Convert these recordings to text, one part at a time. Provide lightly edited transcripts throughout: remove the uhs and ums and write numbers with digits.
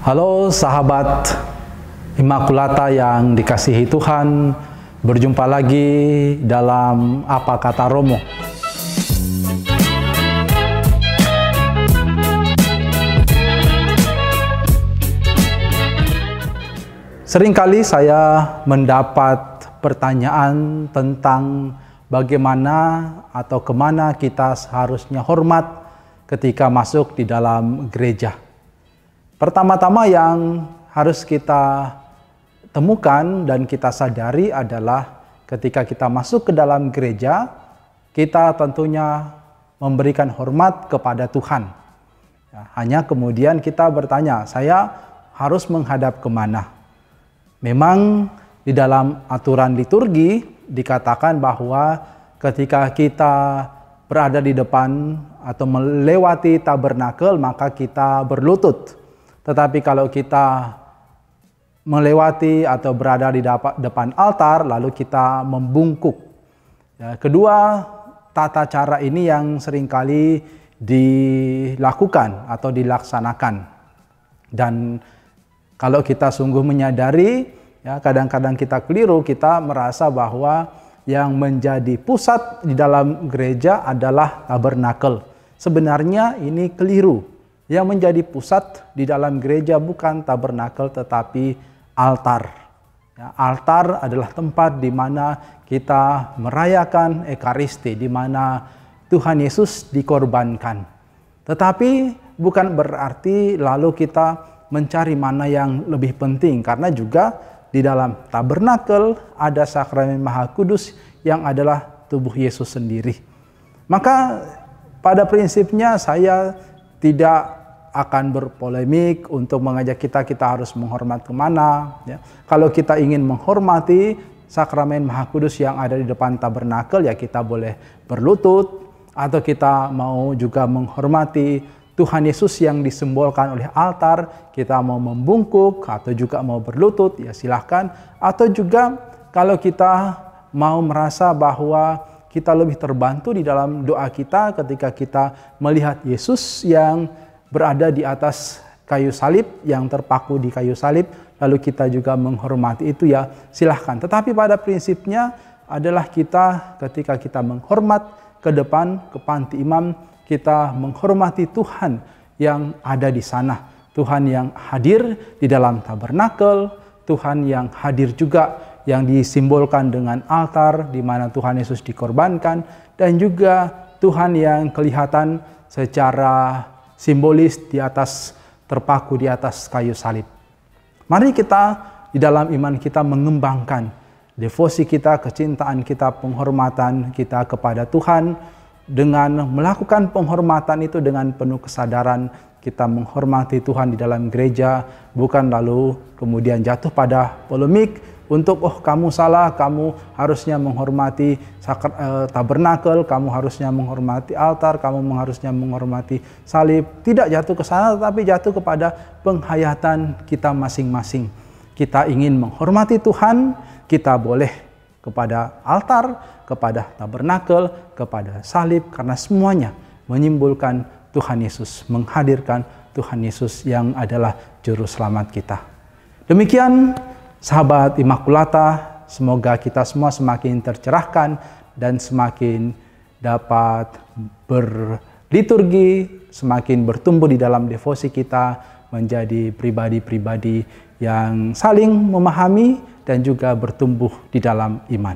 Halo sahabat Immaculata yang dikasihi Tuhan, berjumpa lagi dalam Apa Kata Romo. Seringkali saya mendapat pertanyaan tentang bagaimana atau kemana kita seharusnya hormat ketika masuk di dalam gereja. Pertama-tama yang harus kita temukan dan kita sadari adalah ketika kita masuk ke dalam gereja, kita tentunya memberikan hormat kepada Tuhan. Hanya kemudian kita bertanya, saya harus menghadap kemana? Memang di dalam aturan liturgi dikatakan bahwa ketika kita berada di depan atau melewati tabernakel maka kita berlutut. Tetapi kalau kita melewati atau berada di depan altar lalu kita membungkuk. Kedua tata cara ini yang seringkali dilakukan atau dilaksanakan. Dan kalau kita sungguh menyadari, kadang-kadang kita keliru, kita merasa bahwa yang menjadi pusat di dalam gereja adalah tabernakel. Sebenarnya ini keliru. Yang menjadi pusat di dalam gereja bukan tabernakel tetapi altar. Altar adalah tempat di mana kita merayakan Ekaristi, di mana Tuhan Yesus dikorbankan. Tetapi bukan berarti lalu kita mencari mana yang lebih penting, karena juga di dalam tabernakel ada sakramen Maha Kudus yang adalah tubuh Yesus sendiri. Maka pada prinsipnya saya tidak akan berpolemik untuk mengajak kita harus menghormat kemana. Kalau kita ingin menghormati sakramen Maha Kudus yang ada di depan tabernakel, ya kita boleh berlutut. Atau kita mau juga menghormati Tuhan Yesus yang disimbolkan oleh altar, kita mau membungkuk atau juga mau berlutut, ya silahkan. Atau juga kalau kita mau merasa bahwa kita lebih terbantu di dalam doa kita ketika kita melihat Yesus yang berada di atas kayu salib, yang terpaku di kayu salib, lalu kita juga menghormati itu, ya silahkan. Tetapi pada prinsipnya adalah kita ketika kita menghormat ke depan, ke panti imam, kita menghormati Tuhan yang ada di sana. Tuhan yang hadir di dalam tabernakel, Tuhan yang hadir juga yang disimbolkan dengan altar di mana Tuhan Yesus dikorbankan, dan juga Tuhan yang kelihatan secara simbolis di atas terpaku di atas kayu salib. Mari kita di dalam iman kita mengembangkan devosi kita, kecintaan kita, penghormatan kita kepada Tuhan dengan melakukan penghormatan itu dengan penuh kesadaran. Kita menghormati Tuhan di dalam gereja, bukan lalu kemudian jatuh pada polemik untuk kamu salah, kamu harusnya menghormati tabernakel, kamu harusnya menghormati altar, kamu harusnya menghormati salib. Tidak jatuh ke sana, tetapi jatuh kepada penghayatan kita masing-masing. Kita ingin menghormati Tuhan, kita boleh kepada altar, kepada tabernakel, kepada salib, karena semuanya menyimbolkan Tuhan Yesus, menghadirkan Tuhan Yesus yang adalah juru selamat kita. Demikian sahabat Immaculata, semoga kita semua semakin tercerahkan dan semakin dapat berliturgi, semakin bertumbuh di dalam devosi kita menjadi pribadi-pribadi yang saling memahami dan juga bertumbuh di dalam iman.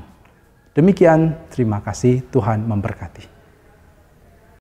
Demikian, terima kasih, Tuhan memberkati.